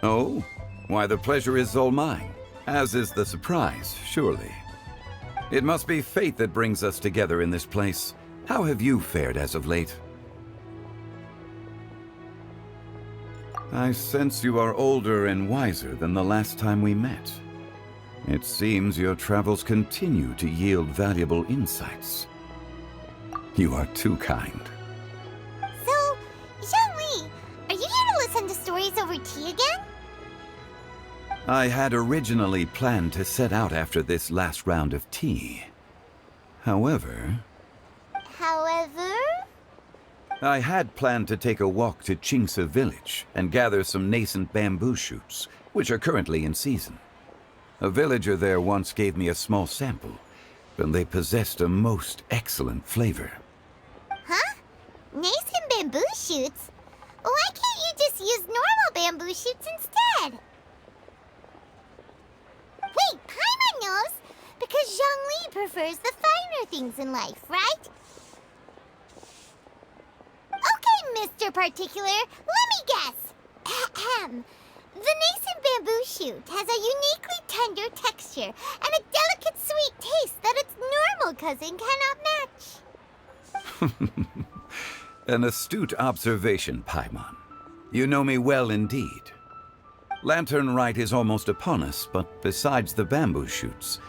Oh, why the pleasure is all mine, as is the surprise, surely. It must be fate that brings us together in this place. How have you fared as of late? I sense you are older and wiser than the last time we met. It seems your travels continue to yield valuable insights. You are too kind. So, Zhongli, are you here to listen to stories over tea again? I had originally planned to set out after this last round of tea. However, I had planned to take a walk to Chimes village and gather some nascent bamboo shoots, which are currently in season. A villager there once gave me a small sample, and they possessed a most excellent flavor. Huh? Nascent bamboo shoots? Why can't you just use normal bamboo shoots instead? Wait, Paimon knows! Because Zhongli prefers the finer things in life, right? Okay, Mr. Particular, let me guess. Ahem. The nascent bamboo shoot has a uniquely tender texture and a delicate sweet taste that its normal cousin cannot match. An astute observation, Paimon. You know me well indeed. Lantern Rite is almost upon us, but besides the bamboo shoots,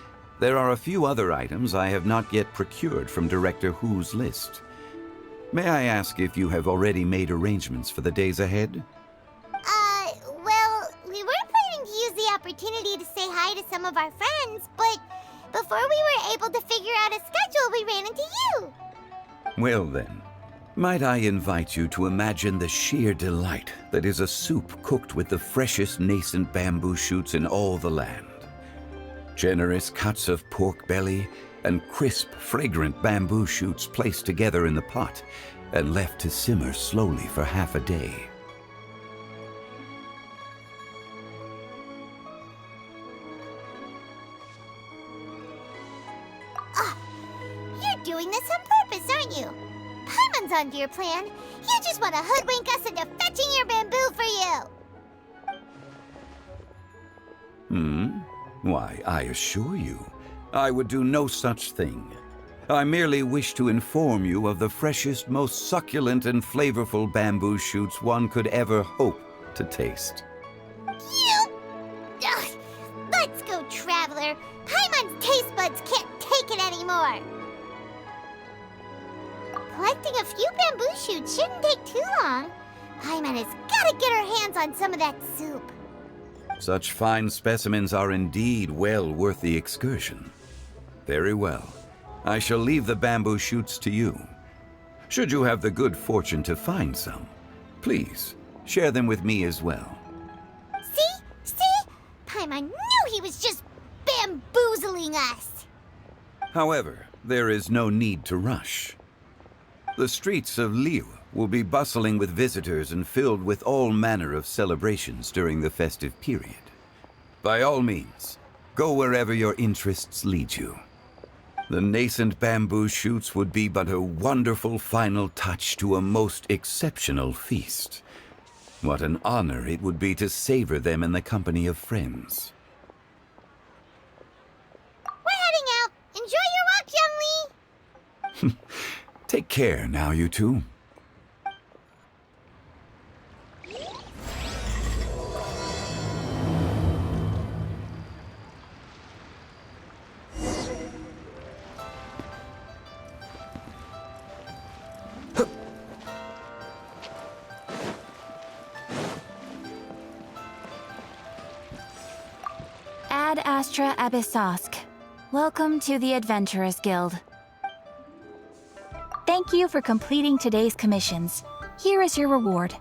there are a few other items I have not yet procured from Director Hu's list. May I ask if you have already made arrangements for the days ahead? Well, we were planning to use the opportunity to say hi to some of our friends, but before we were able to figure out a schedule, we ran into you. Well then, might I invite you to imagine the sheer delight that is a soup cooked with the freshest nascent bamboo shoots in all the land. Generous cuts of pork belly and crisp, fragrant bamboo shoots placed together in the pot and left to simmer slowly for half a day. You're doing this on purpose, aren't you? Paimon's onto your plan. You just want to hoodwink us into fetching your bamboo for you. Why, I assure you, I would do no such thing. I merely wish to inform you of the freshest, most succulent and flavorful bamboo shoots one could ever hope to taste. Ugh. Let's go, Traveler. Paimon's taste buds can't take it anymore. Collecting a few bamboo shoots shouldn't take too long. Paimon has got to get her hands on some of that soup. Such fine specimens are indeed well worth the excursion. Very well. I shall leave the bamboo shoots to you. Should you have the good fortune to find some, please share them with me as well. See? Paimon knew he was just bamboozling us. However, there is no need to rush. The streets of Liyue will be bustling with visitors and filled with all manner of celebrations during the festive period. By all means, go wherever your interests lead you. The nascent bamboo shoots would be but a wonderful final touch to a most exceptional feast. What an honor it would be to savor them in the company of friends. We're heading out. Enjoy your walk, Zhongli. Take care now, you two. Ad Astra Abyssosk. Welcome to the Adventurers Guild. Thank you for completing today's commissions. Here is your reward.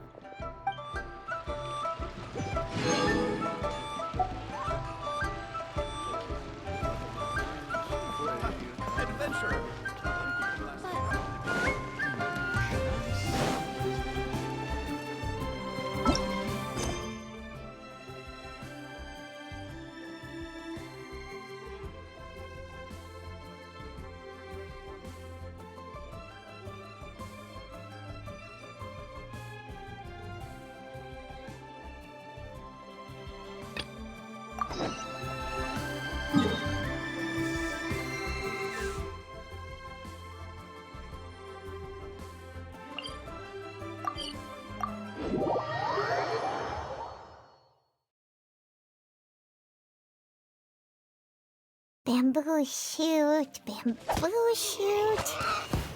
bamboo shoot,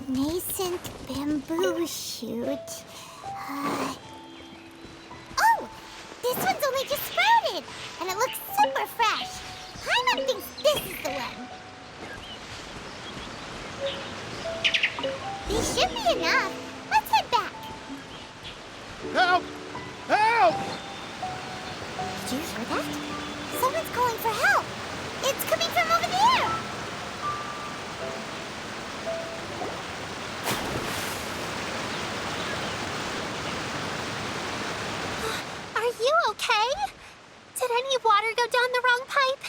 nascent bamboo shoot. Oh, this one's only just sprouted, and it looks super fresh. Paimon thinks this is the one. These should be enough. Let's head back. Help! Help! Did you hear that? Someone's calling for help. It's coming from over there. Are you okay? Did any water go down the wrong pipe?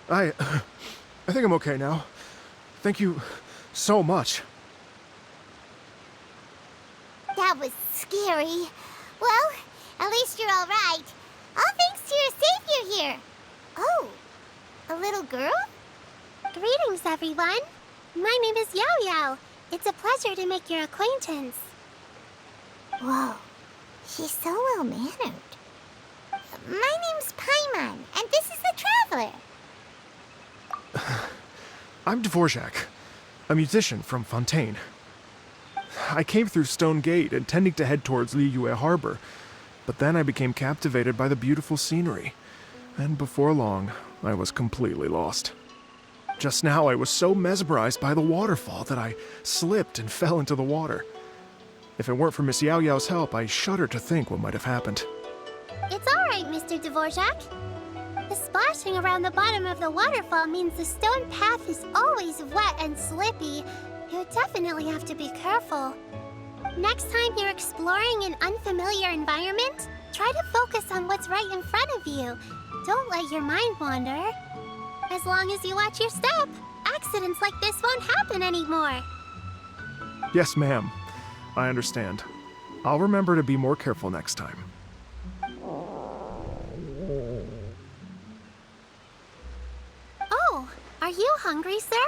I think I'm okay now. Thank you so much. That was scary. Well, at least you're all right. All thanks to your savior here. Oh, a little girl? Greetings, everyone. My name is Yao Yao. It's a pleasure to make your acquaintance. Whoa, she's so well-mannered. My name's Paimon, and this is the Traveler. I'm Dvorak, a musician from Fontaine. I came through Stone Gate intending to head towards Liyue Harbor, but then I became captivated by the beautiful scenery, and before long, I was completely lost. Just now, I was so mesmerized by the waterfall that I slipped and fell into the water. If it weren't for Miss Yao Yao's help, I shudder to think what might have happened. It's all right, Mr. Dvorak. The splashing around the bottom of the waterfall means the stone path is always wet and slippy. You definitely have to be careful. Next time you're exploring an unfamiliar environment, try to focus on what's right in front of you. Don't let your mind wander. As long as you watch your step, accidents like this won't happen anymore. Yes, ma'am. I understand. I'll remember to be more careful next time. Oh, are you hungry, sir?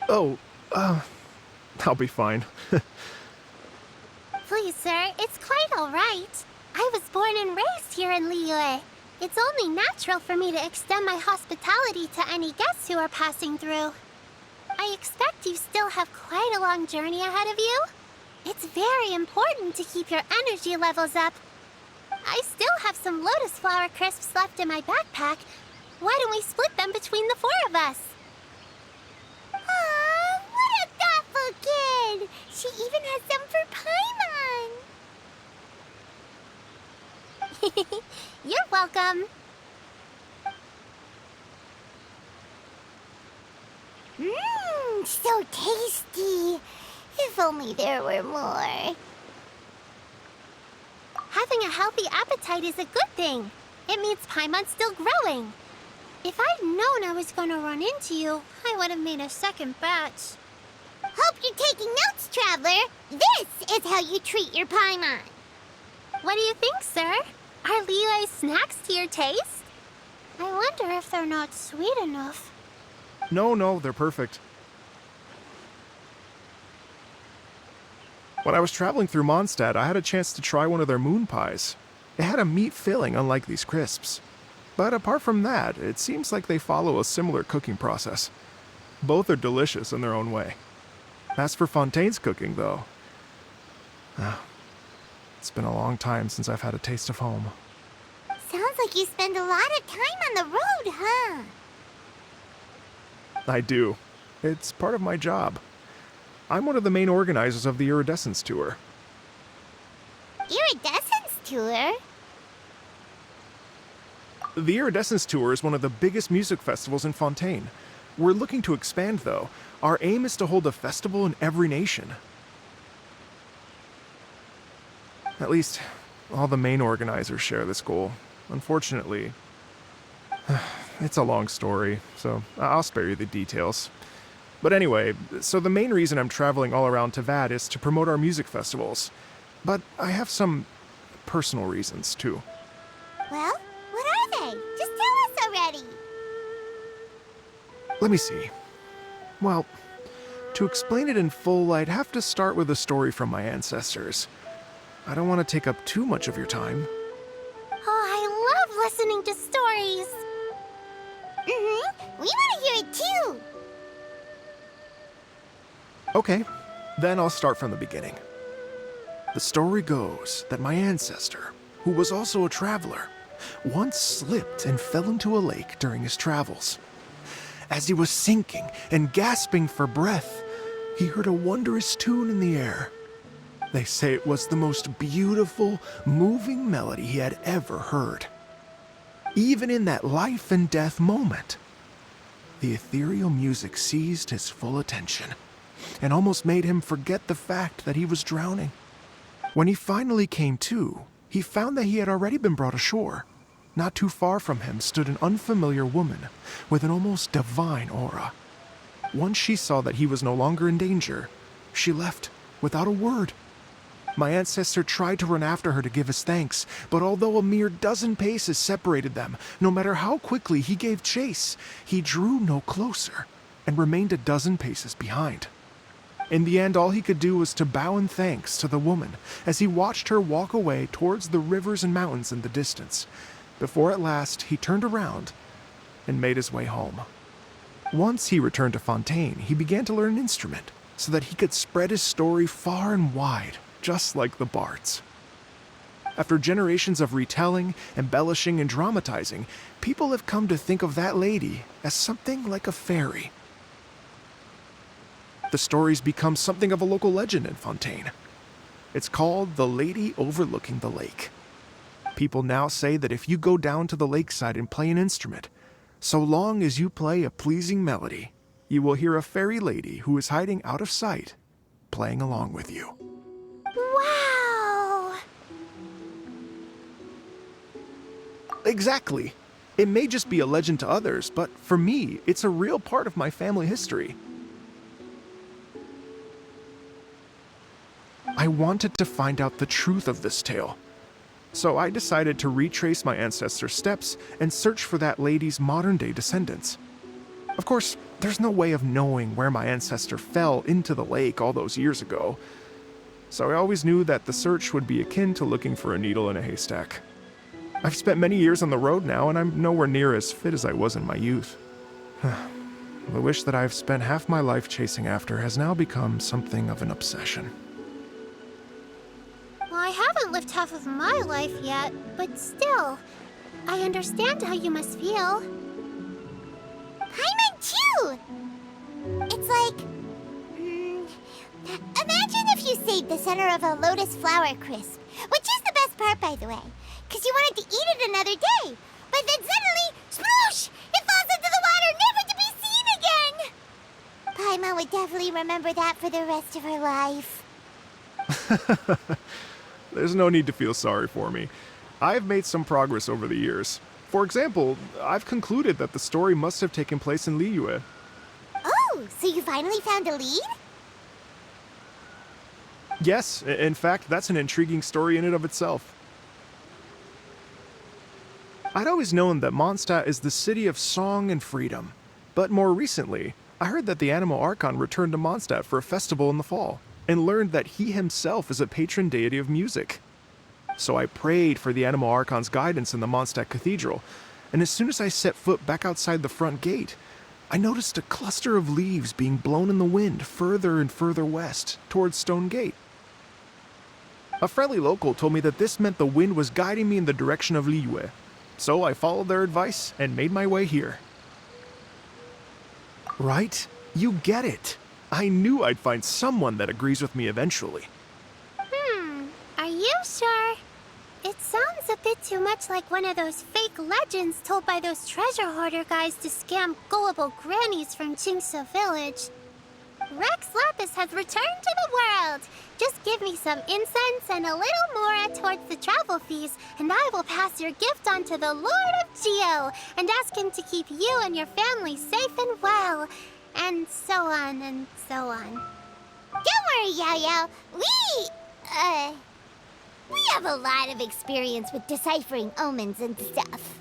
Oh, I'll be fine. Please, sir, it's quite all right. I was born and raised here in Liyue. It's only natural for me to extend my hospitality to any guests who are passing through. I expect you still have quite a long journey ahead of you. It's very important to keep your energy levels up. I still have some lotus flower crisps left in my backpack. Why don't we split them between the four of us? Aw, what a thoughtful kid! She even has some for Paimon! You're welcome. Mmm, so tasty. If only there were more. Having a healthy appetite is a good thing. It means Paimon's still growing. If I'd known I was gonna run into you, I would have made a second batch. Hope you're taking notes, Traveler. This is how you treat your Paimon. What do you think, sir? Are Liyue's snacks to your taste? I wonder if they're not sweet enough. No, they're perfect. When I was traveling through Mondstadt, I had a chance to try one of their moon pies. It had a meat filling, unlike these crisps. But apart from that, it seems like they follow a similar cooking process. Both are delicious in their own way. As for Fontaine's cooking, though, it's been a long time since I've had a taste of home. Sounds like you spend a lot of time on the road, huh? I do. It's part of my job. I'm one of the main organizers of the Iridescence Tour. Iridescence Tour? The Iridescence Tour is one of the biggest music festivals in Fontaine. We're looking to expand, though. Our aim is to hold a festival in every nation. At least, all the main organizers share this goal. Unfortunately, it's a long story, so I'll spare you the details. But anyway, so the main reason I'm traveling all around Tavad is to promote our music festivals. But I have some personal reasons, too. Well, what are they? Just tell us already. Let me see. Well, to explain it in full, I'd have to start with a story from my ancestors. I don't want to take up too much of your time. Oh, I love listening to stories. We want to hear it too. Okay, then I'll start from the beginning. The story goes that my ancestor, who was also a traveler, once slipped and fell into a lake during his travels. As he was sinking and gasping for breath, he heard a wondrous tune in the air. They say it was the most beautiful, moving melody he had ever heard. Even in that life and death moment, the ethereal music seized his full attention and almost made him forget the fact that he was drowning. When he finally came to, he found that he had already been brought ashore. Not too far from him stood an unfamiliar woman with an almost divine aura. Once she saw that he was no longer in danger, she left without a word. My ancestor tried to run after her to give his thanks, but although a mere dozen paces separated them, no matter how quickly he gave chase, he drew no closer and remained a dozen paces behind. In the end, all he could do was to bow in thanks to the woman as he watched her walk away towards the rivers and mountains in the distance, before at last he turned around and made his way home. Once he returned to Fontaine, he began to learn an instrument so that he could spread his story far and wide, just like the bards. After generations of retelling, embellishing, and dramatizing, people have come to think of that lady as something like a fairy. The story's become something of a local legend in Fontaine. It's called the Lady Overlooking the Lake. People now say that if you go down to the lakeside and play an instrument, so long as you play a pleasing melody, you will hear a fairy lady who is hiding out of sight, playing along with you. Wow! Exactly. It may just be a legend to others, but for me, it's a real part of my family history. I wanted to find out the truth of this tale, so I decided to retrace my ancestors' steps and search for that lady's modern-day descendants. Of course, there's no way of knowing where my ancestor fell into the lake all those years ago, so I always knew that the search would be akin to looking for a needle in a haystack. I've spent many years on the road now, and I'm nowhere near as fit as I was in my youth. The wish that I've spent half my life chasing after has now become something of an obsession. Well, I haven't lived half of my life yet, but still, I understand how you must feel. Paimon too! It's like... imagine if you saved the center of a lotus flower crisp, which is the best part, by the way, because you wanted to eat it another day. But then suddenly, sploosh! It falls into the water, never to be seen again! Paimon would definitely remember that for the rest of her life. There's no need to feel sorry for me. I've made some progress over the years. For example, I've concluded that the story must have taken place in Liyue. Oh, so you finally found a lead? Yes, in fact, that's an intriguing story in and of itself. I'd always known that Mondstadt is the city of song and freedom, but more recently, I heard that the Anemo Archon returned to Mondstadt for a festival in the fall, and learned that he himself is a patron deity of music. So I prayed for the Anemo Archon's guidance in the Mondstadt Cathedral, and as soon as I set foot back outside the front gate, I noticed a cluster of leaves being blown in the wind further and further west, towards Stone Gate. A friendly local told me that this meant the wind was guiding me in the direction of Liyue, so I followed their advice and made my way here. Right? You get it. I knew I'd find someone that agrees with me eventually. Are you sure? It sounds a bit too much like one of those fake legends told by those treasure hoarder guys to scam gullible grannies from Jingsa Village. Rex Lapis has returned to the world. Just give me some incense and a little more towards the travel fees, and I will pass your gift on to the Lord of Geo and ask him to keep you and your family safe and well. And so on and so on. Don't worry, Yao Yao. We have a lot of experience with deciphering omens and stuff.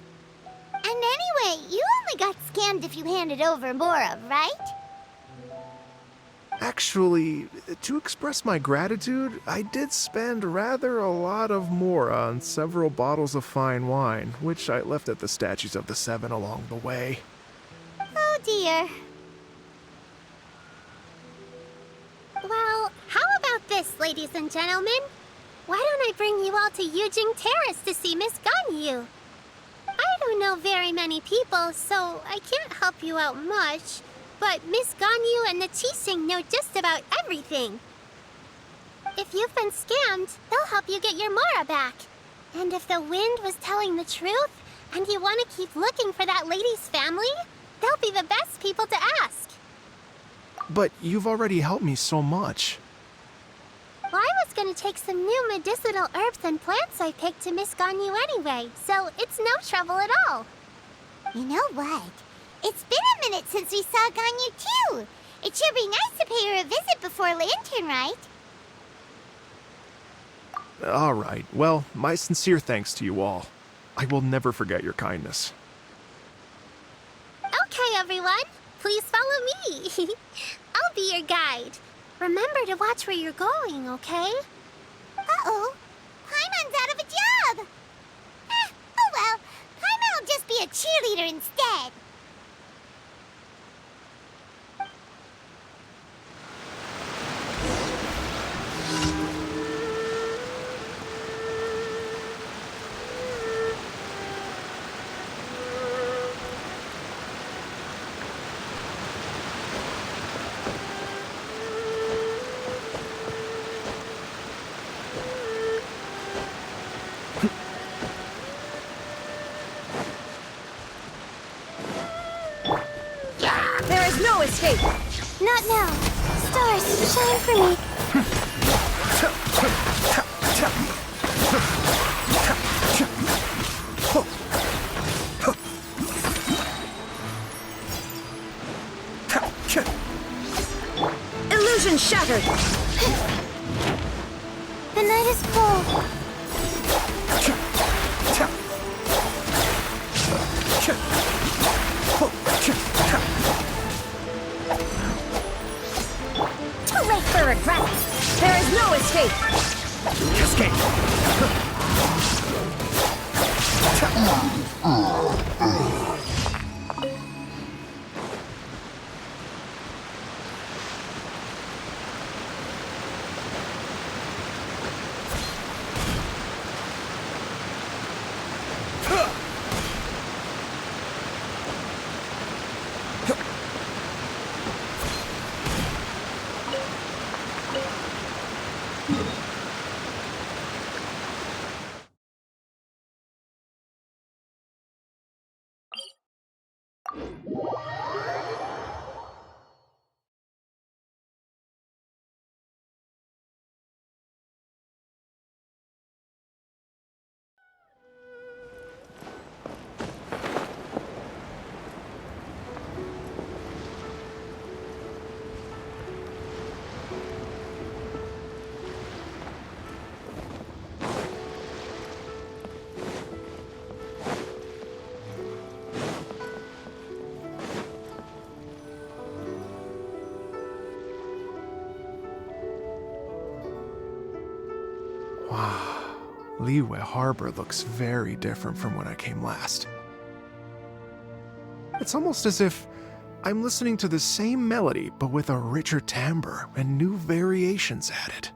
And anyway, you only got scammed if you handed over more of, right? Actually, to express my gratitude, I did spend rather a lot of more on several bottles of fine wine, which I left at the statues of the Seven along the way. Oh dear. Well, how about this, ladies and gentlemen? Why don't I bring you all to Yujing Terrace to see Miss Ganyu? I don't know very many people, so I can't help you out much. But Miss Ganyu and the Qixing know just about everything. If you've been scammed, they'll help you get your Mora back. And if the wind was telling the truth, and you want to keep looking for that lady's family, they'll be the best people to ask. But you've already helped me so much. Well, I was going to take some new medicinal herbs and plants I picked to Miss Ganyu anyway, so it's no trouble at all. You know what? It's been a minute since we saw Ganyu too. It sure be nice to pay her a visit before Lantern, right? All right. Well, my sincere thanks to you all. I will never forget your kindness. Okay, everyone. Please follow me. I'll be your guide. Remember to watch where you're going, okay? Uh-oh. Paimon's out of a job. Oh well. Paimon will just be a cheerleader instead. There is no escape! Not now. Stars, shine for me. Illusion shattered! The night is cold. Too late for regret! There is no escape! Wow, Liyue Harbor looks very different from when I came last. It's almost as if I'm listening to the same melody, but with a richer timbre and new variations added.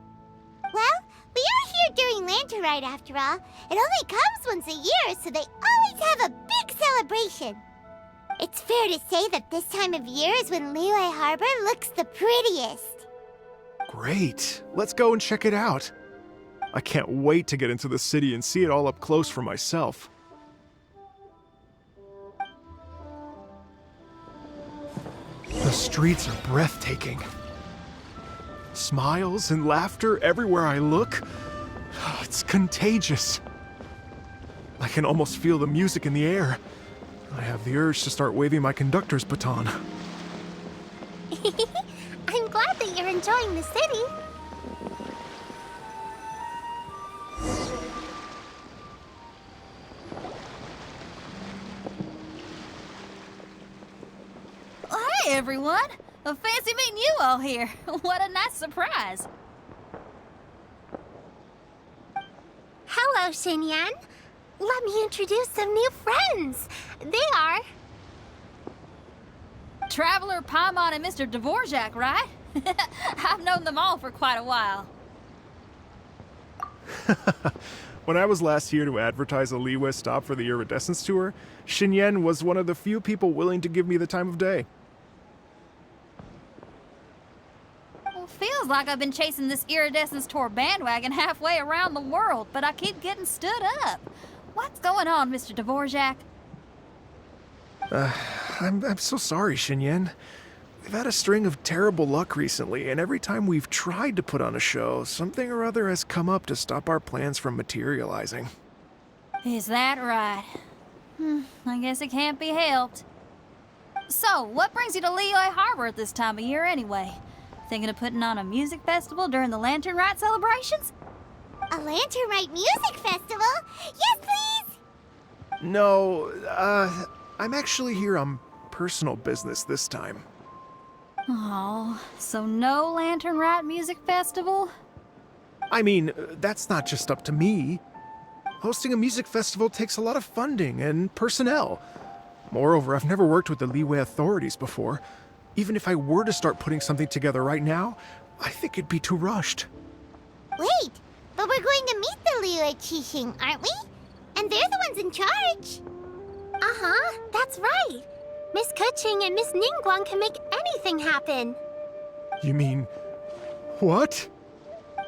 Well, we are here during Lantern Rite after all. It only comes once a year, so they always have a big celebration. It's fair to say that this time of year is when Liyue Harbor looks the prettiest. Great, let's go and check it out. I can't wait to get into the city and see it all up close for myself. The streets are breathtaking. Smiles and laughter everywhere I look. It's contagious. I can almost feel the music in the air. I have the urge to start waving my conductor's baton. I'm glad that you're enjoying the city. Hi, everyone. Fancy meeting you all here. What a nice surprise. Hello, Xinyan. Let me introduce some new friends. They are... Traveler, Paimon, and Mr. Dvorak, right? I've known them all for quite a while. When I was last here to advertise a Liyue stop for the Iridescence Tour, Xinyan was one of the few people willing to give me the time of day. Well, feels like I've been chasing this Iridescence Tour bandwagon halfway around the world, but I keep getting stood up. What's going on, Mr. Dvorak? I'm so sorry, Xinyan. We've had a string of terrible luck recently, and every time we've tried to put on a show, something or other has come up to stop our plans from materializing. Is that right? I guess it can't be helped. So, what brings you to Liyue Harbor at this time of year anyway? Thinking of putting on a music festival during the Lantern Rite celebrations? A Lantern Rite music festival? Yes, please! No, I'm actually here on personal business this time. Oh, so no Lantern Rite music festival? I mean, that's not just up to me. Hosting a music festival takes a lot of funding and personnel. Moreover, I've never worked with the Liyue authorities before. Even if I were to start putting something together right now, I think it'd be too rushed. Wait, but we're going to meet the Liyue Qixing, aren't we? And they're the ones in charge. Uh-huh, that's right. Miss Kuching and Miss Ningguang can make anything happen. You mean... what?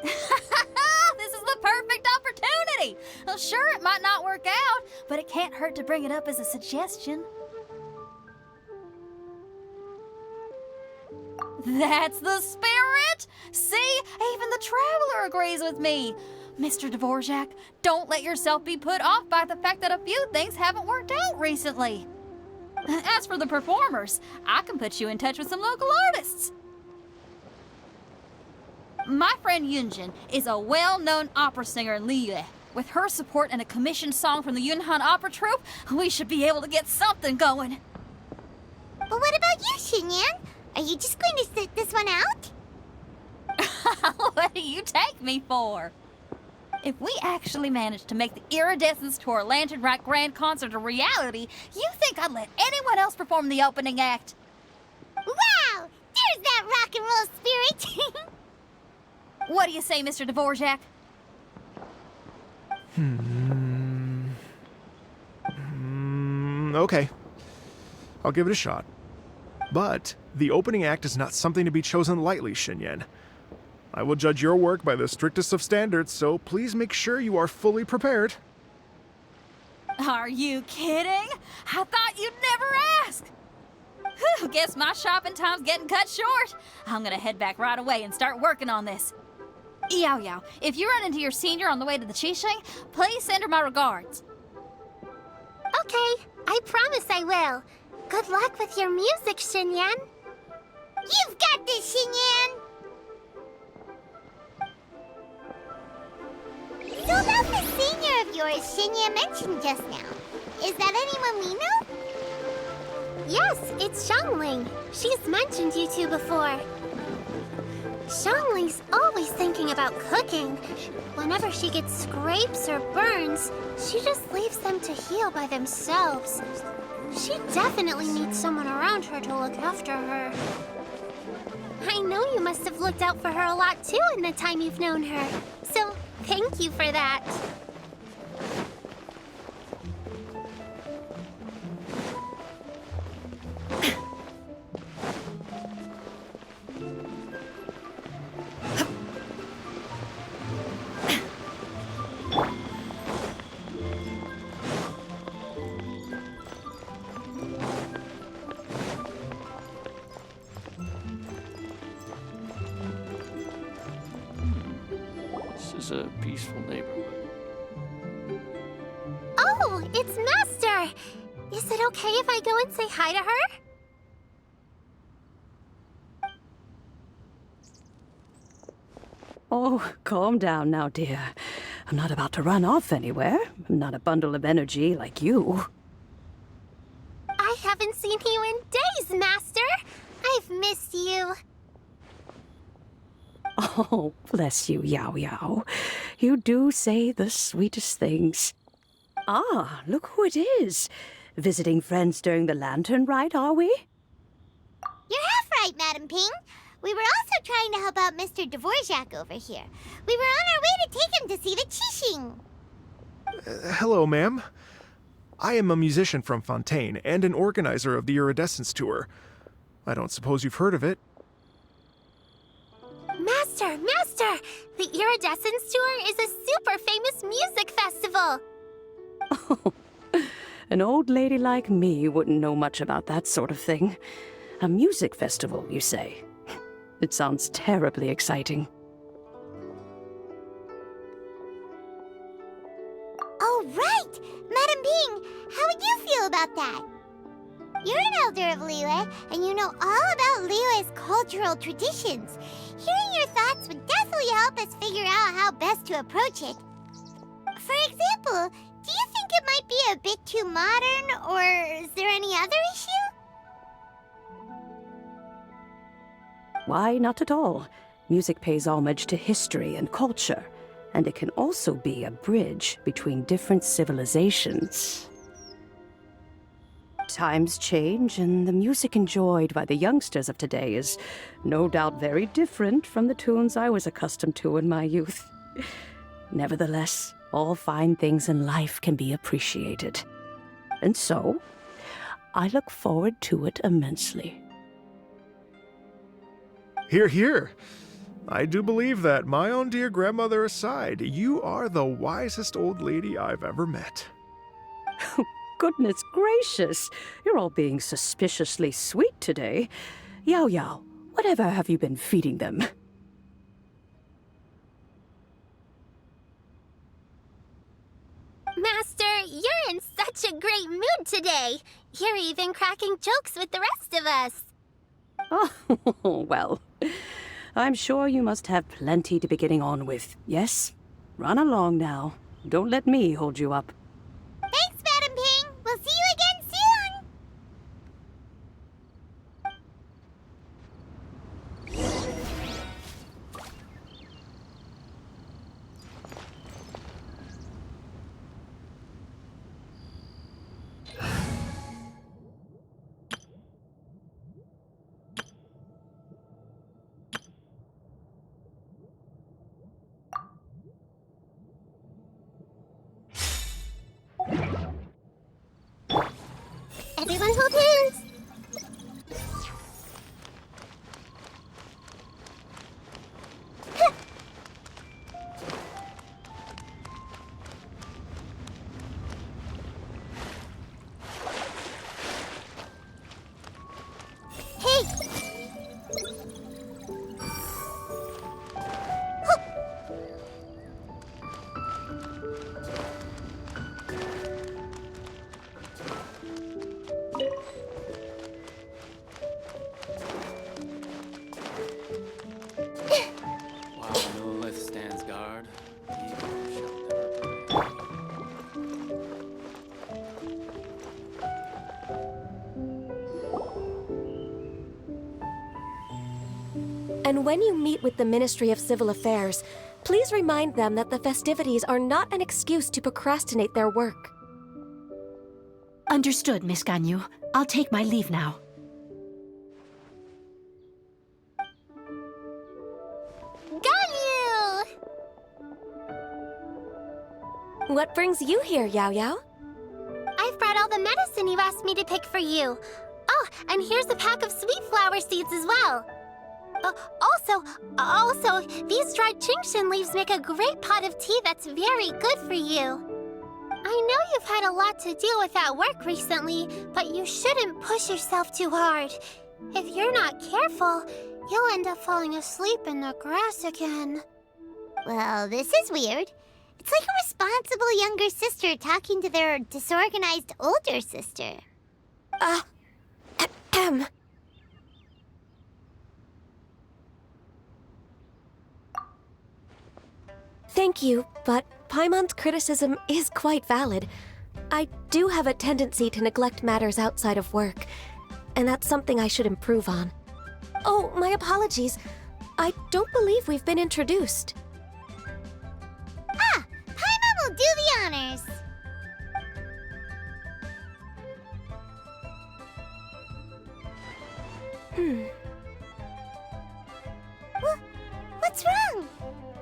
This is the perfect opportunity! Well, sure, it might not work out, but it can't hurt to bring it up as a suggestion. That's the spirit! See, even the Traveler agrees with me. Mr. Dvorak, don't let yourself be put off by the fact that a few things haven't worked out recently. As for the performers, I can put you in touch with some local artists. My friend Yunjin is a well-known opera singer in Liyue. With her support and a commissioned song from the Yunhan Opera Troupe, we should be able to get something going. But what about you, Xinyan? Are you just going to sit this one out? What do you take me for? If we actually manage to make the Iridescence Tour Lantern Rite Grand Concert a reality, you think I'd let anyone else perform the opening act? Wow! There's that rock and roll spirit! What do you say, Mr. Dvorak? Okay. I'll give it a shot. But the opening act is not something to be chosen lightly, Xinyan. I will judge your work by the strictest of standards, so please make sure you are fully prepared. Are you kidding? I thought you'd never ask. Whew, guess my shopping time's getting cut short. I'm gonna head back right away and start working on this. Yao Yao, if you run into your senior on the way to the Qixing, please send her my regards. Okay, I promise I will. Good luck with your music, Xinyan. You've got this, Xinyan! So about the senior of yours Xinyan mentioned just now, is that anyone we know? Yes, it's Xiangling. She's mentioned you two before. Xiangling's always thinking about cooking. Whenever she gets scrapes or burns, she just leaves them to heal by themselves. She definitely needs someone around her to look after her. I know you must have looked out for her a lot too in the time you've known her. So, thank you for that. This is a peaceful neighborhood. Oh, it's Master! Is it okay if I go and say hi to her? Oh, calm down now, dear. I'm not about to run off anywhere. I'm not a bundle of energy like you. I haven't seen you in days, Master! I've missed you. Oh, bless you, Yao Yao. You do say the sweetest things. Ah, look who it is. Visiting friends during the lantern rite, are we? You're half right, Madam Ping. We were also trying to help out Mr. Dvorak over here. We were on our way to take him to see the Qixing. Hello, ma'am. I am a musician from Fontaine and an organizer of the Iridescence Tour. I don't suppose you've heard of it. Master! The Iridescence Tour is a super famous music festival! Oh, an old lady like me wouldn't know much about that sort of thing. A music festival, you say? It sounds terribly exciting. Oh, right! Madam Ping, how would you feel about that? You're an elder of Liyue, and you know all about Liyue's cultural traditions. Hearing your thoughts would definitely help us figure out how best to approach it. For example, do you think it might be a bit too modern, or is there any other issue? Why, not at all. Music pays homage to history and culture, and it can also be a bridge between different civilizations. Times change, and the music enjoyed by the youngsters of today is no doubt very different from the tunes I was accustomed to in my youth. Nevertheless, all fine things in life can be appreciated. And so, I look forward to it immensely. Hear, hear. I do believe that, my own dear grandmother aside, you are the wisest old lady I've ever met. Goodness gracious, you're all being suspiciously sweet today. Yao Yao, whatever have you been feeding them? Master, you're in such a great mood today. You're even cracking jokes with the rest of us. Oh, well, I'm sure you must have plenty to be getting on with. Yes? Run along now. Don't let me hold you up. Thanks, Madam Ping. We'll see you again soon. Everyone hold hands. Hey! While Lilith stands guard, evil shall never prevail. And when you meet with the Ministry of Civil Affairs, please remind them that the festivities are not an excuse to procrastinate their work. Understood, Miss Ganyu. I'll take my leave now. Ganyu! What brings you here, Yao Yao? I've brought all the medicine you asked me to pick for you. Oh, and here's a pack of sweet flower seeds as well. Also, these dried Chingshin leaves make a great pot of tea that's very good for you. I know you've had a lot to deal with at work recently, but you shouldn't push yourself too hard. If you're not careful, you'll end up falling asleep in the grass again. Well, this is weird. It's like a responsible younger sister talking to their disorganized older sister. Thank you, but Paimon's criticism is quite valid. I do have a tendency to neglect matters outside of work, and that's something I should improve on. Oh, my apologies. I don't believe we've been introduced. Ah, Paimon will do the honors. What's wrong?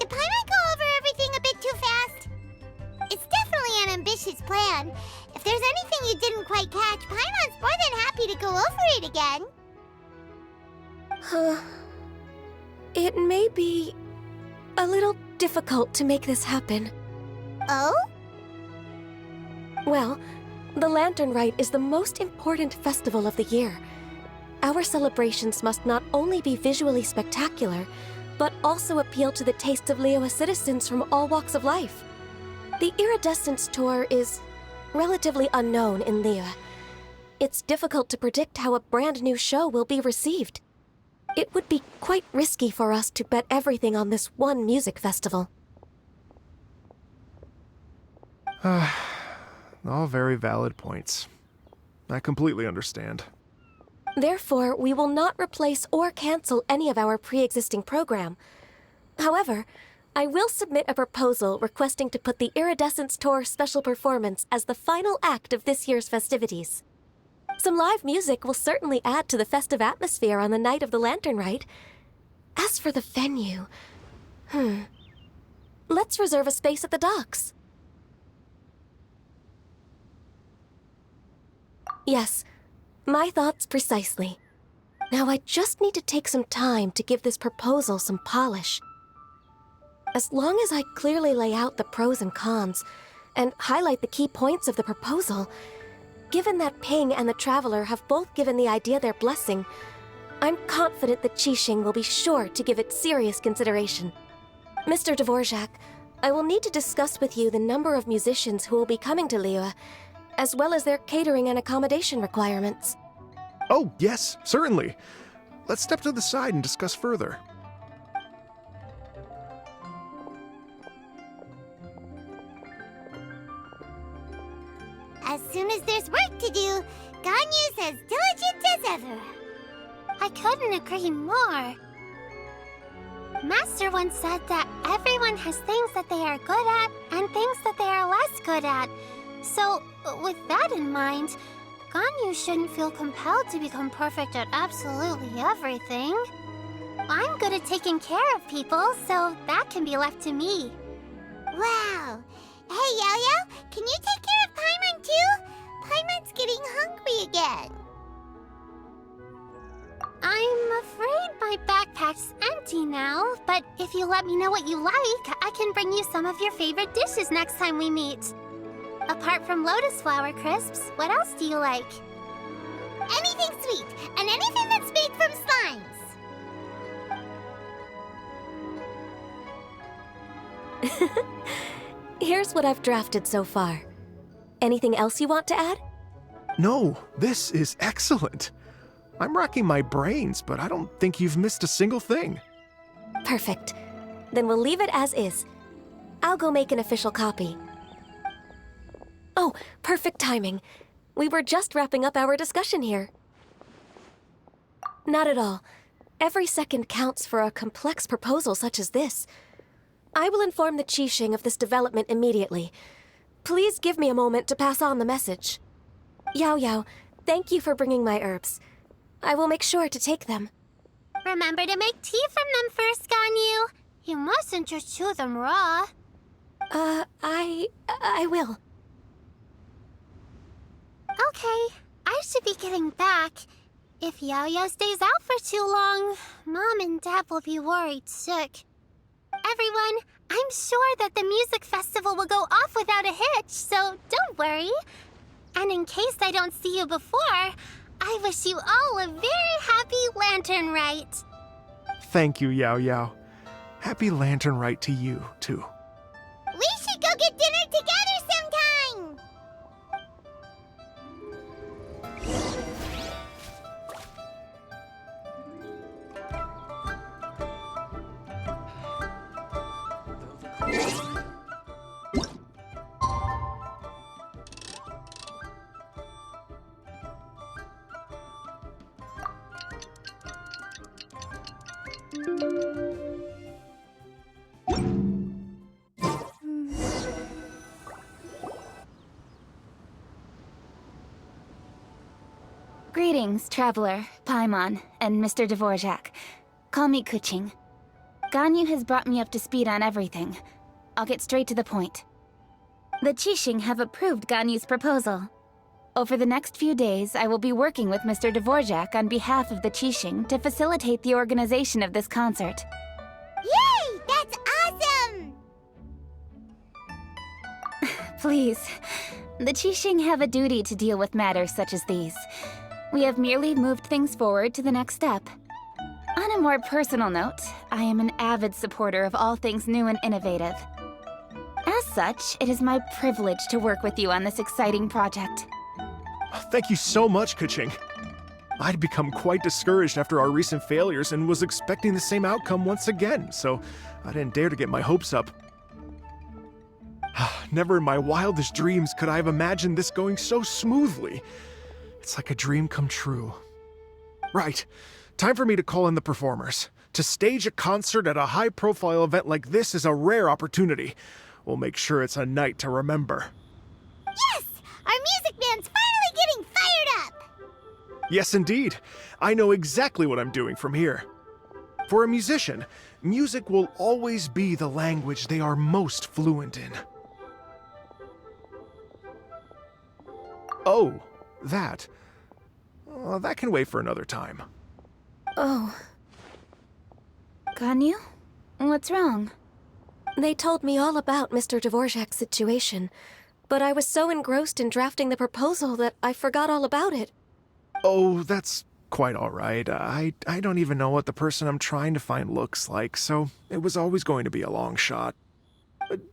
Did Paimon go over everything a bit too fast? It's definitely an ambitious plan. If there's anything you didn't quite catch, Paimon's more than happy to go over it again. It may be a little difficult to make this happen. Oh? Well, the Lantern Rite is the most important festival of the year. Our celebrations must not only be visually spectacular, but also appeal to the tastes of Liyue citizens from all walks of life. The Iridescence Tour is relatively unknown in Liyue. It's difficult to predict how a brand new show will be received. It would be quite risky for us to bet everything on this one music festival. All very valid points. I completely understand. Therefore, we will not replace or cancel any of our pre-existing program. However, I will submit a proposal requesting to put the Iridescence Tour special performance as the final act of this year's festivities. Some live music will certainly add to the festive atmosphere on the night of the Lantern Rite. As for the venue, let's reserve a space at the docks. Yes, my thoughts precisely. Now I just need to take some time to give this proposal some polish. As long as I clearly lay out the pros and cons, and highlight the key points of the proposal, given that Ping and the Traveler have both given the idea their blessing, I'm confident that Qixing will be sure to give it serious consideration. Mr. Dvorak, I will need to discuss with you the number of musicians who will be coming to Liyue, as well as their catering and accommodation requirements. Oh, yes, certainly. Let's step to the side and discuss further. As soon as there's work to do, Ganyu's as diligent as ever. I couldn't agree more. Master once said that everyone has things that they are good at and things that they are less good at. So, with that in mind, Ganyu shouldn't feel compelled to become perfect at absolutely everything. I'm good at taking care of people, so that can be left to me. Wow. Hey, Yo-Yo, can you take care of Paimon too? Paimon's getting hungry again. I'm afraid my backpack's empty now, but if you let me know what you like, I can bring you some of your favorite dishes next time we meet. Apart from lotus flower crisps, what else do you like? Anything sweet, and anything that's made from slimes. Here's what I've drafted so far. Anything else you want to add? No, this is excellent. I'm racking my brains, but I don't think you've missed a single thing. Perfect. Then we'll leave it as is. I'll go make an official copy. Oh, perfect timing. We were just wrapping up our discussion here. Not at all. Every second counts for a complex proposal such as this. I will inform the Qixing of this development immediately. Please give me a moment to pass on the message. Yao Yao, thank you for bringing my herbs. I will make sure to take them. Remember to make tea from them first, Ganyu. You mustn't just chew them raw. I will. Okay, I should be getting back. If Yao-Yao stays out for too long, Mom and Dad will be worried sick. Everyone, I'm sure that the music festival will go off without a hitch, so don't worry. And in case I don't see you before, I wish you all a very happy Lantern Rite. Thank you, Yao Yao. Happy Lantern Rite to you, too. We should go get dinner together sometime! Greetings, Traveler, Paimon, and Mr. Dvorak. Call me Kuching. Ganyu has brought me up to speed on everything. I'll get straight to the point. The Qixing have approved Ganyu's proposal. Over the next few days, I will be working with Mr. Dvorak on behalf of the Qixing to facilitate the organization of this concert. Yay! That's awesome! Please, the Qixing have a duty to deal with matters such as these. We have merely moved things forward to the next step. On a more personal note, I am an avid supporter of all things new and innovative. As such, it is my privilege to work with you on this exciting project. Thank you so much, Kuching. I'd become quite discouraged after our recent failures and was expecting the same outcome once again, so I didn't dare to get my hopes up. Never in my wildest dreams could I have imagined this going so smoothly. It's like a dream come true. Right. Time for me to call in the performers. To stage a concert at a high-profile event like this is a rare opportunity. We'll make sure it's a night to remember. Yes! Our music band's finally getting fired up! Yes, indeed. I know exactly what I'm doing from here. For a musician, music will always be the language they are most fluent in. Oh, that. That can wait for another time. Oh, Ganyu? What's wrong? they told me all about Mr. Dvorak's situation, but I was so engrossed in drafting the proposal that I forgot all about it. Oh, that's quite all right. I don't even know what the person I'm trying to find looks like, so it was always going to be a long shot.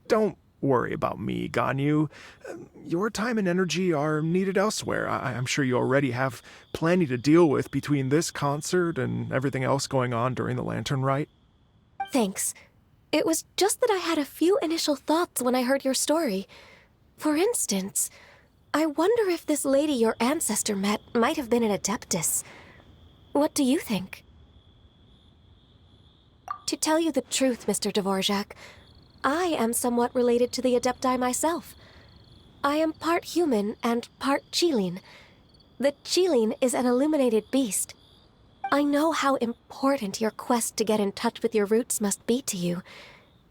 Don't worry about me, Ganyu. Your time and energy are needed elsewhere. I'm sure you already have plenty to deal with between this concert and everything else going on during the Lantern Rite. Thanks. It was just that I had a few initial thoughts when I heard your story. For instance, I wonder if this lady your ancestor met might have been an Adeptus. What do you think? To tell you the truth, Mr. Dvorak, I am somewhat related to the Adepti myself. I am part human and part Qilin. The Qilin is an illuminated beast. I know how important your quest to get in touch with your roots must be to you,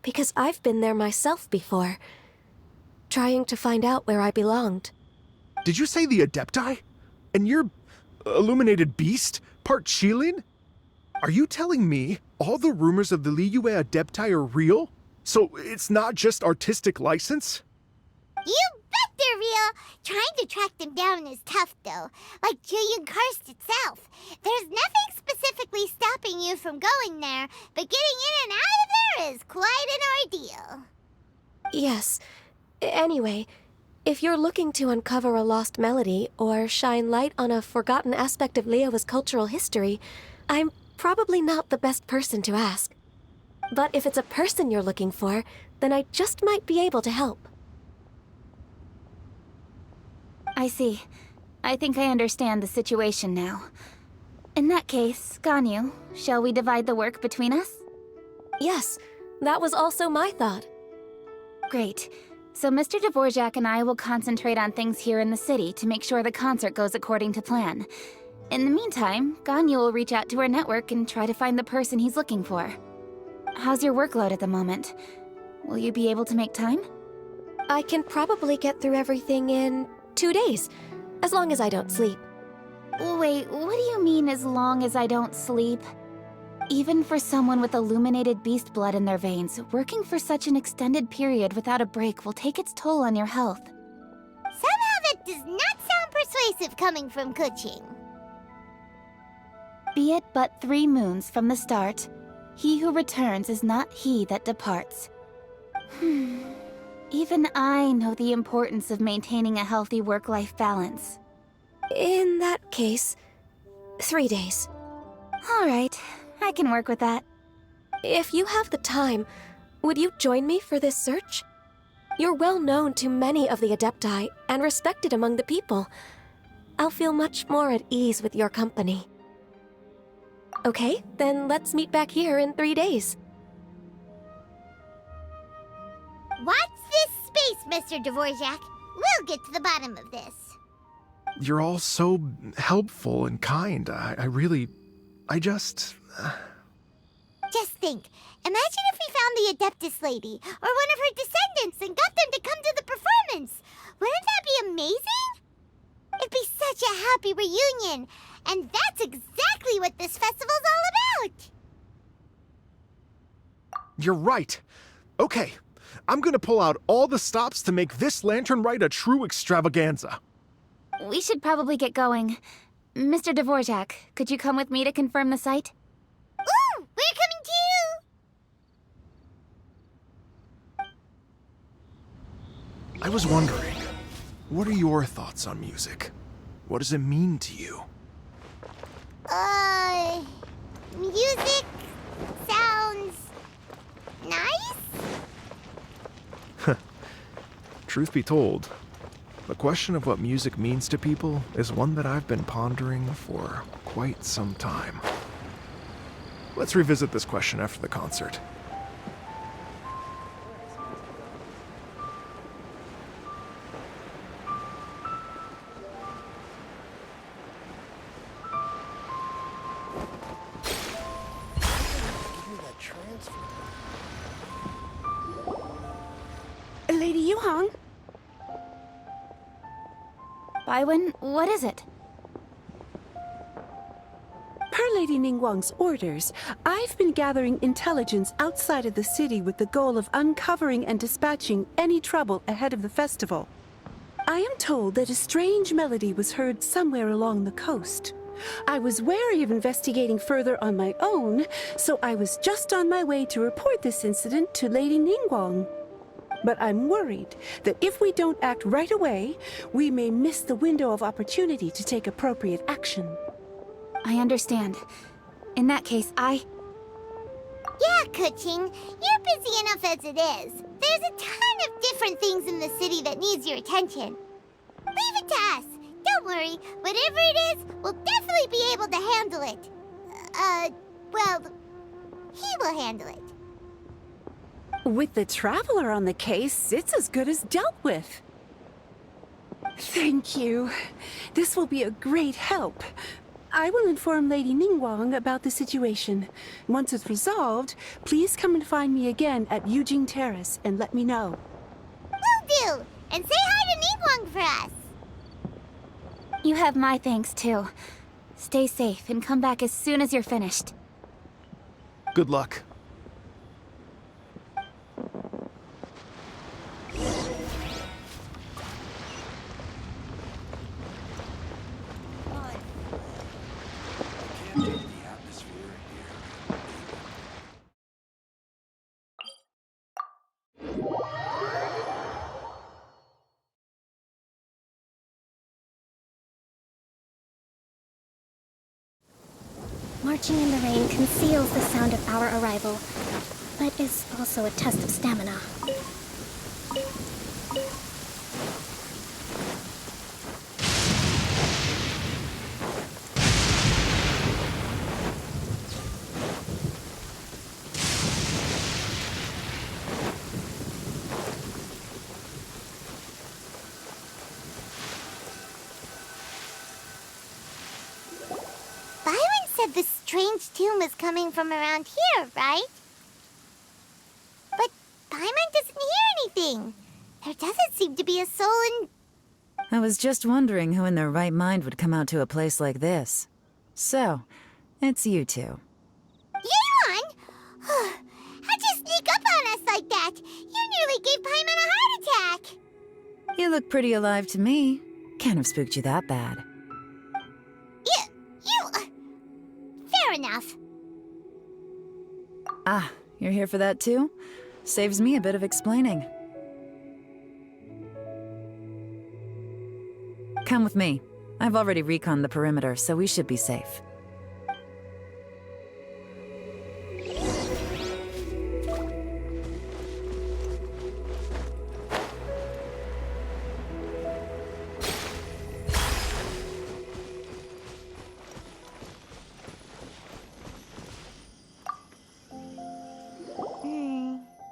because I've been there myself before, trying to find out where I belonged. Did you say the Adepti? And you're illuminated beast? Part Qilin? Are you telling me all the rumors of the Liyue Adepti are real? So it's not just artistic license? You bet they're real! Trying to track them down is tough, though. Like Julian Karst itself. There's nothing specifically stopping you from going there, but getting in and out of there is quite an ordeal. Yes. Anyway, if you're looking to uncover a lost melody or shine light on a forgotten aspect of Liyue's cultural history, I'm probably not the best person to ask. But if it's a person you're looking for, then I just might be able to help. I see. I think I understand the situation now. In that case, Ganyu, shall we divide the work between us? Yes, that was also my thought. Great. So Mr. Dvorak and I will concentrate on things here in the city to make sure the concert goes according to plan. In the meantime, Ganyu will reach out to her network and try to find the person he's looking for. How's your workload at the moment? Will you be able to make time? I can probably get through everything in 2 days, as long as I don't sleep. Wait, what do you mean as long as I don't sleep? Even for someone with illuminated beast blood in their veins, working for such an extended period without a break will take its toll on your health. Somehow that does not sound persuasive coming from Kuching. Be it but 3 moons from the start, he who returns is not he that departs. Even I know the importance of maintaining a healthy work-life balance. In that case, 3 days. All right, I can work with that. If you have the time, would you join me for this search? You're well known to many of the Adepti and respected among the people. I'll feel much more at ease with your company. Okay, then let's meet back here in 3 days. Watch this space, Mr. Dvorak. We'll get to the bottom of this. You're all so helpful and kind. I just... Just think. Imagine if we found the Adeptus lady, or one of her descendants, and got them to come to the performance. Wouldn't that be amazing? It'd be such a happy reunion. And that's exactly what this festival's all about. You're right. Okay, I'm gonna pull out all the stops to make this lantern rite a true extravaganza. We should probably get going. Mr. Dvorak, could you come with me to confirm the site? Ooh, we're coming too! I was wondering, what are your thoughts on music? What does it mean to you? Music sounds nice? Truth be told, the question of what music means to people is one that I've been pondering for quite some time. Let's revisit this question after the concert. Lady Yuhang? Baiwen, what is it? Per Lady Ningguang's orders, I've been gathering intelligence outside of the city with the goal of uncovering and dispatching any trouble ahead of the festival. I am told that a strange melody was heard somewhere along the coast. I was wary of investigating further on my own, so I was just on my way to report this incident to Lady Ningguang. But I'm worried that if we don't act right away, we may miss the window of opportunity to take appropriate action. I understand. In that case, Yeah, Kuching, you're busy enough as it is. There's a ton of different things in the city that needs your attention. Leave it to us. Don't worry. Whatever it is, we'll definitely be able to handle it. Well, he will handle it. With the Traveler on the case, it's as good as dealt with. Thank you. This will be a great help. I will inform Lady Ningguang about the situation. Once it's resolved, please come and find me again at Yujing Terrace and let me know. Will do! And say hi to Ningguang for us! you have my thanks too. Stay safe and come back as soon as you're finished. Good luck. Marching in the rain conceals the sound of our arrival, but is also a test of stamina. The strange tune was coming from around here, right? But Paimon doesn't hear anything. There doesn't seem to be a soul in... I was just wondering who in their right mind would come out to a place like this. So, it's you two. Yeon! How'd you sneak up on us like that? You nearly gave Paimon a heart attack! You look pretty alive to me. Can't have spooked you that bad. Fair enough. Ah, you're here for that too? Saves me a bit of explaining. Come with me. I've already reconned the perimeter, so we should be safe.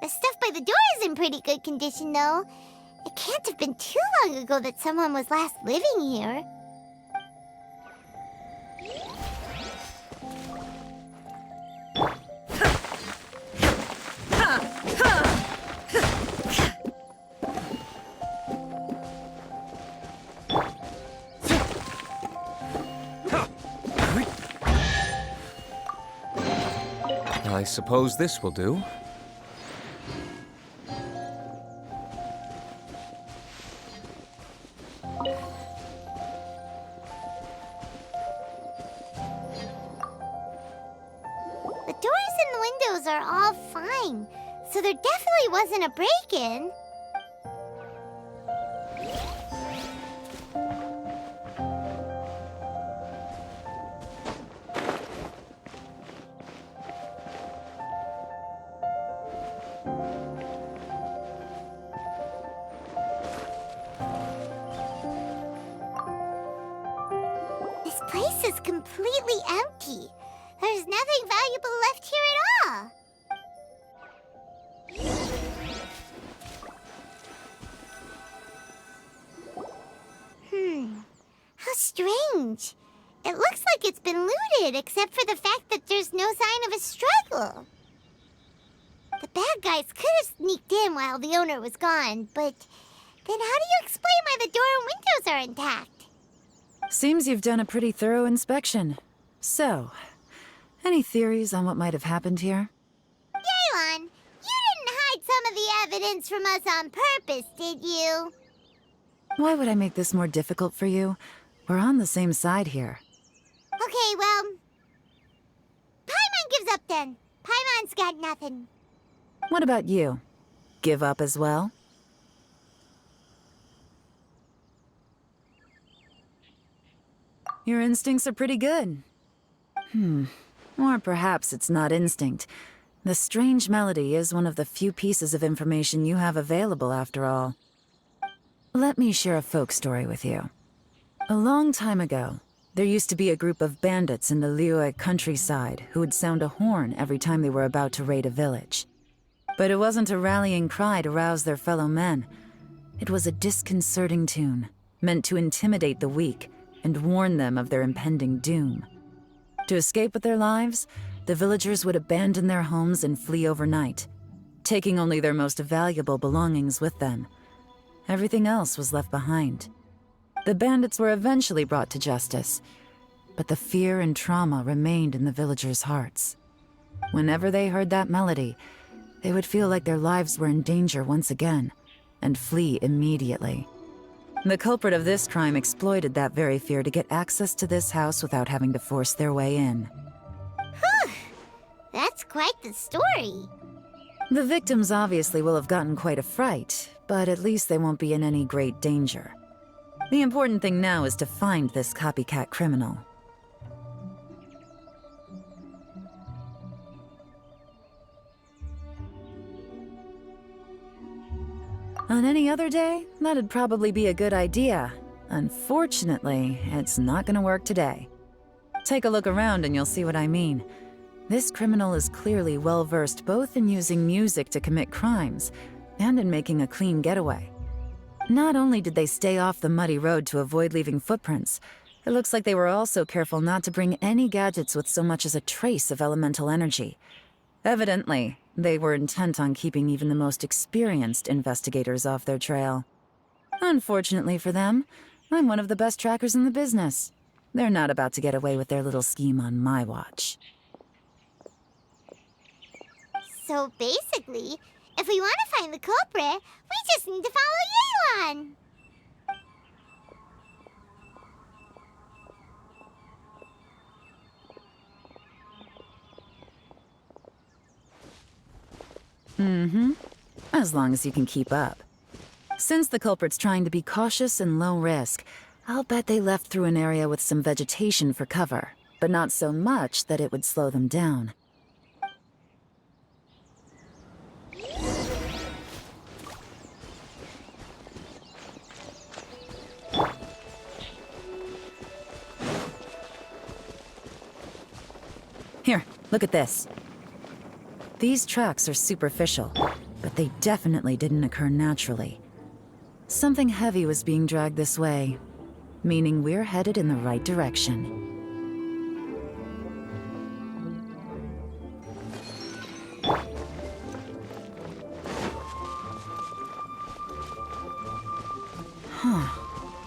The stuff by the door is in pretty good condition, though. It can't have been too long ago that someone was last living here. I suppose this will do. The doors and windows are all fine, so there definitely wasn't a break-in. This place is completely empty. There's nothing valuable left here at all. How strange. It looks like it's been looted, except for the fact that there's no sign of a struggle. The bad guys could have sneaked in while the owner was gone, but then how do you explain why the door and windows are intact? Seems you've done a pretty thorough inspection. So, any theories on what might have happened here? Yaylon, you didn't hide some of the evidence from us on purpose, did you? Why would I make this more difficult for you? We're on the same side here. Okay, well, Paimon gives up then. Paimon's got nothing. What about you? Give up as well? Your instincts are pretty good. Or perhaps it's not instinct. The strange melody is one of the few pieces of information you have available, after all. Let me share a folk story with you. A long time ago, there used to be a group of bandits in the Liyue countryside who would sound a horn every time they were about to raid a village. But it wasn't a rallying cry to rouse their fellow men. It was a disconcerting tune, meant to intimidate the weak and warn them of their impending doom. To escape with their lives, the villagers would abandon their homes and flee overnight, taking only their most valuable belongings with them. Everything else was left behind. The bandits were eventually brought to justice, but the fear and trauma remained in the villagers' hearts. Whenever they heard that melody, they would feel like their lives were in danger once again, and flee immediately. The culprit of this crime exploited that very fear to get access to this house without having to force their way in. That's quite the story. The victims obviously will have gotten quite a fright, but at least they won't be in any great danger. The important thing now is to find this copycat criminal. On any other day, that'd probably be a good idea. Unfortunately, it's not gonna work today. Take a look around and you'll see what I mean. This criminal is clearly well-versed both in using music to commit crimes and in making a clean getaway. Not only did they stay off the muddy road to avoid leaving footprints, it looks like they were also careful not to bring any gadgets with so much as a trace of elemental energy. Evidently, they were intent on keeping even the most experienced investigators off their trail. Unfortunately for them, I'm one of the best trackers in the business. They're not about to get away with their little scheme on my watch. So basically, if we want to find the culprit, we just need to follow Yaylon. As long as you can keep up. Since the culprit's trying to be cautious and low risk, I'll bet they left through an area with some vegetation for cover, but not so much that it would slow them down. Here, look at this. These tracks are superficial, but they definitely didn't occur naturally. Something heavy was being dragged this way, meaning we're headed in the right direction.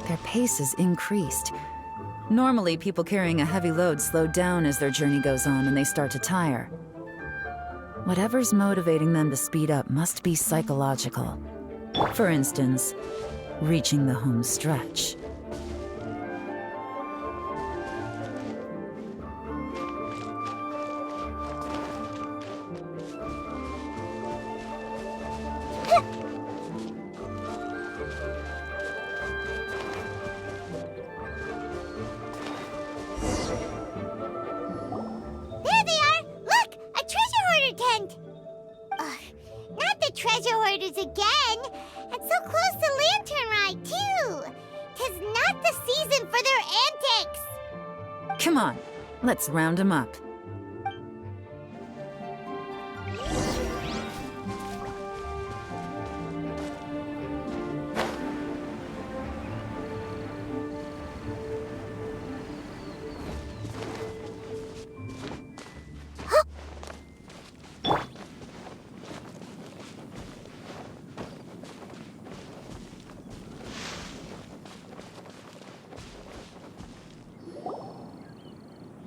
Their pace has increased. Normally, people carrying a heavy load slow down as their journey goes on and they start to tire. Whatever's motivating them to speed up must be psychological. For instance, reaching the home stretch. There they are! Look! A treasure hoarder tent! Ugh, not the treasure hoarders again! And so close to Lantern Ride, too! 'Tis not the season for their antics! Come on, let's round them up.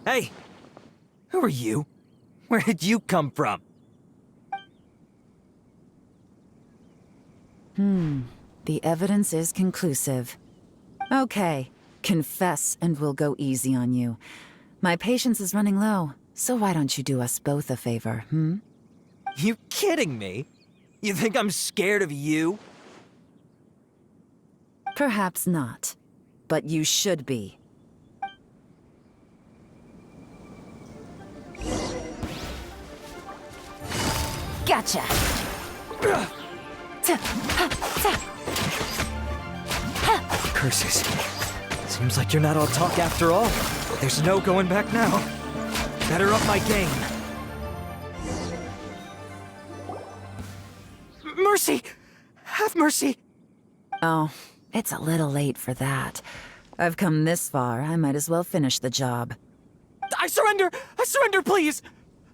Hey! Who are you? Where did you come from? The evidence is conclusive. Okay, confess and we'll go easy on you. My patience is running low, so why don't you do us both a favor, You kidding me? You think I'm scared of you? Perhaps not, but you should be. Gotcha! Curses. Seems like you're not all talk after all. There's no going back now. Better up my game. Mercy! Have mercy! Oh, it's a little late for that. I've come this far, I might as well finish the job. I surrender! I surrender, please!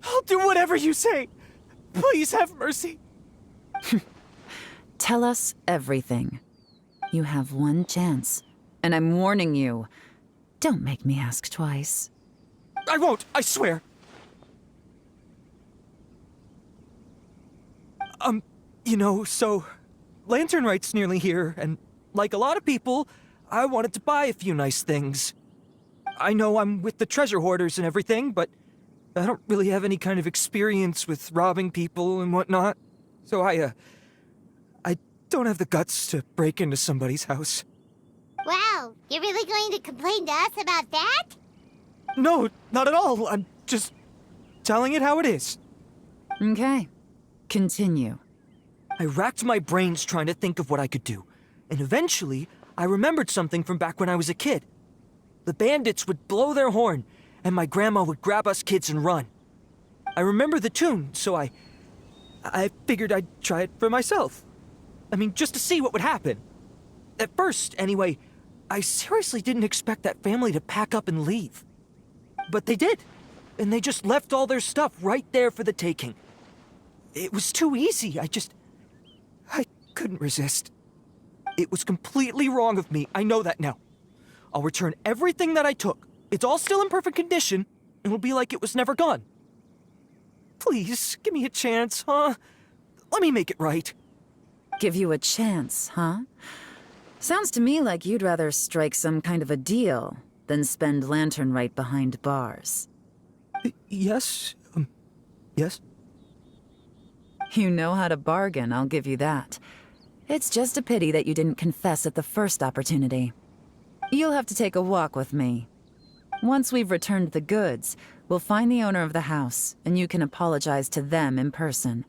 I'll do whatever you say. Please have mercy. Tell us everything. You have one chance, and I'm warning you. Don't make me ask twice. I won't, I swear. So Lantern Rite's nearly here, and like a lot of people, I wanted to buy a few nice things. I know I'm with the treasure hoarders and everything, but I don't really have any kind of experience with robbing people and whatnot. So I don't have the guts to break into somebody's house. Wow, you're really going to complain to us about that? No, not at all. I'm just telling it how it is. Okay, continue. I racked my brains trying to think of what I could do, and eventually, I remembered something from back when I was a kid. The bandits would blow their horn, and my grandma would grab us kids and run. I remember the tune, so I figured I'd try it for myself. I mean, just to see what would happen. At first, anyway, I seriously didn't expect that family to pack up and leave. But they did, and they just left all their stuff right there for the taking. It was too easy, I couldn't resist. It was completely wrong of me, I know that now. I'll return everything that I took. It's all still in perfect condition, and it'll be like it was never gone. Please, give me a chance, huh? Let me make it right. Give you a chance, huh? Sounds to me like you'd rather strike some kind of a deal than spend Lantern Rite behind bars. Yes? Yes? You know how to bargain, I'll give you that. It's just a pity that you didn't confess at the first opportunity. You'll have to take a walk with me. Once we've returned the goods, we'll find the owner of the house, and you can apologize to them in person.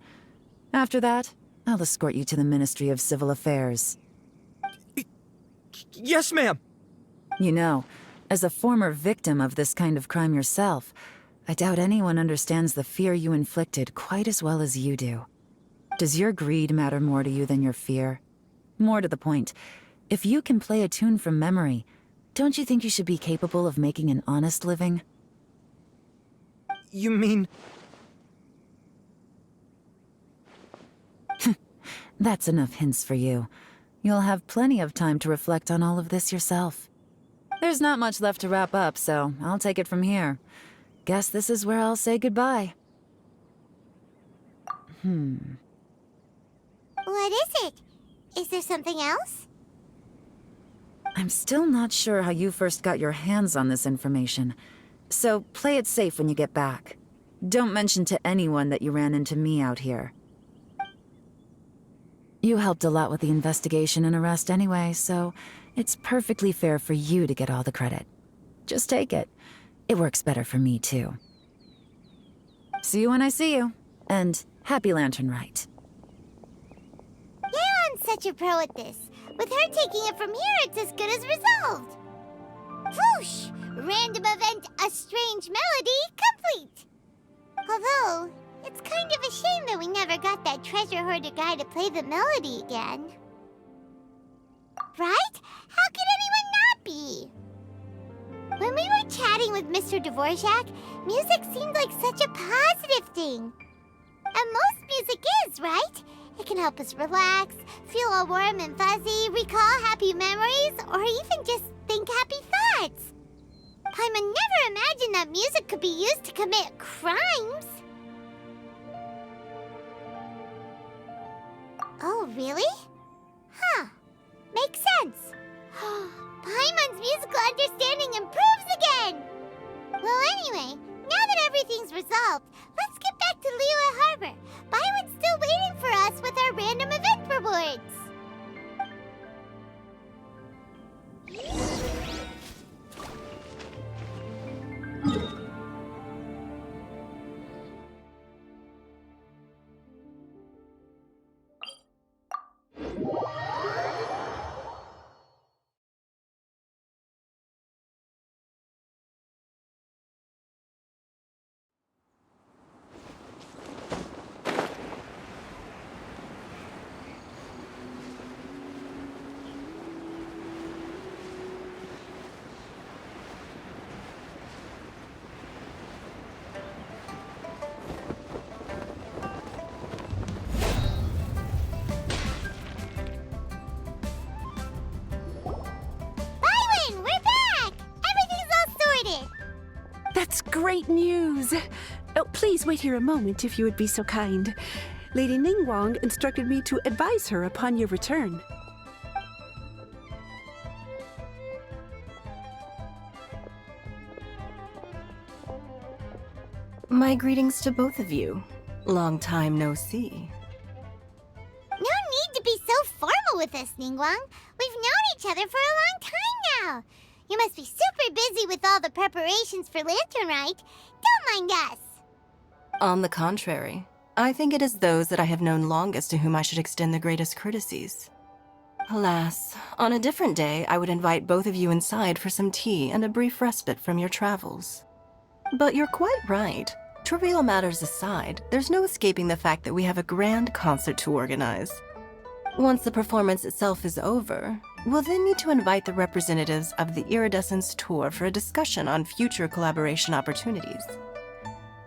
After that, I'll escort you to the Ministry of Civil Affairs. Yes, ma'am. You know, as a former victim of this kind of crime yourself, I doubt anyone understands the fear you inflicted quite as well as you do. Does your greed matter more to you than your fear? More to the point, if you can play a tune from memory, don't you think you should be capable of making an honest living? You mean... That's enough hints for you. You'll have plenty of time to reflect on all of this yourself. There's not much left to wrap up, so I'll take it from here. Guess this is where I'll say goodbye. What is it? Is there something else? I'm still not sure how you first got your hands on this information, so play it safe when you get back. Don't mention to anyone that you ran into me out here. You helped a lot with the investigation and arrest anyway, so it's perfectly fair for you to get all the credit. Just take it. It works better for me, too. See you when I see you, and happy Lantern Rite. Yeon's such a pro at this. With her taking it from here, it's as good as resolved. Whoosh! Random event, a strange melody, complete! Although, it's kind of a shame that we never got that treasure hoarder guy to play the melody again. Right? How could anyone not be? When we were chatting with Mr. Dvorak, music seemed like such a positive thing. And most music is, right? It can help us relax, feel all warm and fuzzy, recall happy memories, or even just think happy thoughts. Paimon never imagined that music could be used to commit crimes. Oh, really? Huh. Makes sense. Paimon's musical understanding improves again! Well, anyway, now that everything's resolved, let's get back to Liyue Harbor. Byron's still waiting for us with our random event rewards. That's great news! Oh, please wait here a moment if you would be so kind. Lady Ningguang instructed me to advise her upon your return. My greetings to both of you. Long time no see. No need to be so formal with us, Ningguang. We've known each other for a long time now. You must be super busy with all the preparations for Lantern Rite. Don't mind us. On the contrary, I think it is those that I have known longest to whom I should extend the greatest courtesies. Alas, on a different day, I would invite both of you inside for some tea and a brief respite from your travels. But you're quite right. Trivial matters aside, there's no escaping the fact that we have a grand concert to organize. Once the performance itself is over, we'll then need to invite the representatives of the Iridescence Tour for a discussion on future collaboration opportunities.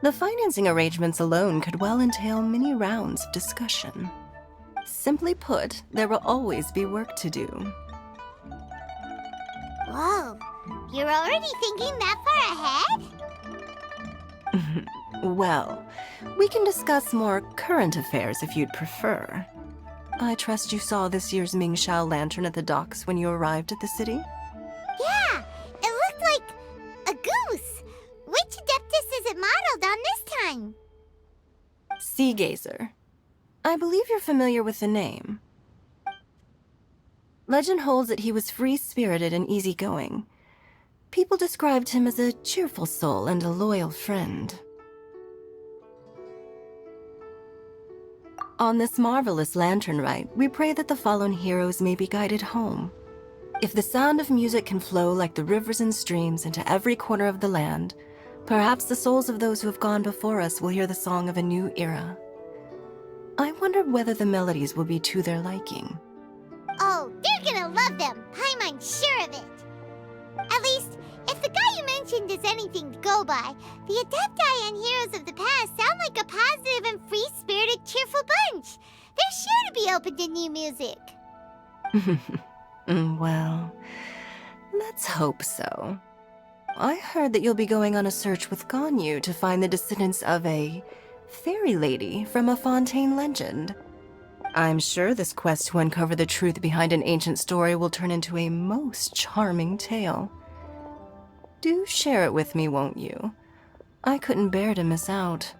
The financing arrangements alone could well entail many rounds of discussion. Simply put, there will always be work to do. Whoa, you're already thinking that far ahead? Well, we can discuss more current affairs if you'd prefer. I trust you saw this year's Mingxiao lantern at the docks when you arrived at the city? Yeah, it looked like a goose. Which Adeptus is it modeled on this time? Sea Gazer. I believe you're familiar with the name. Legend holds that he was free-spirited and easygoing. People described him as a cheerful soul and a loyal friend. On this marvelous lantern rite, we pray that the fallen heroes may be guided home. If the sound of music can flow like the rivers and streams into every corner of the land, perhaps the souls of those who have gone before us will hear the song of a new era. I wonder whether the melodies will be to their liking. Oh, they're gonna love them. Paimon's sure of it. At least, if the guy you mentioned is anything to go by, the Adepti and heroes of the past sound like a positive and free-spirited, cheerful bunch. They're sure to be open to new music. Well, let's hope so. I heard that you'll be going on a search with Ganyu to find the descendants of a fairy lady from a Fontaine legend. I'm sure this quest to uncover the truth behind an ancient story will turn into a most charming tale. Do share it with me, won't you? I couldn't bear to miss out.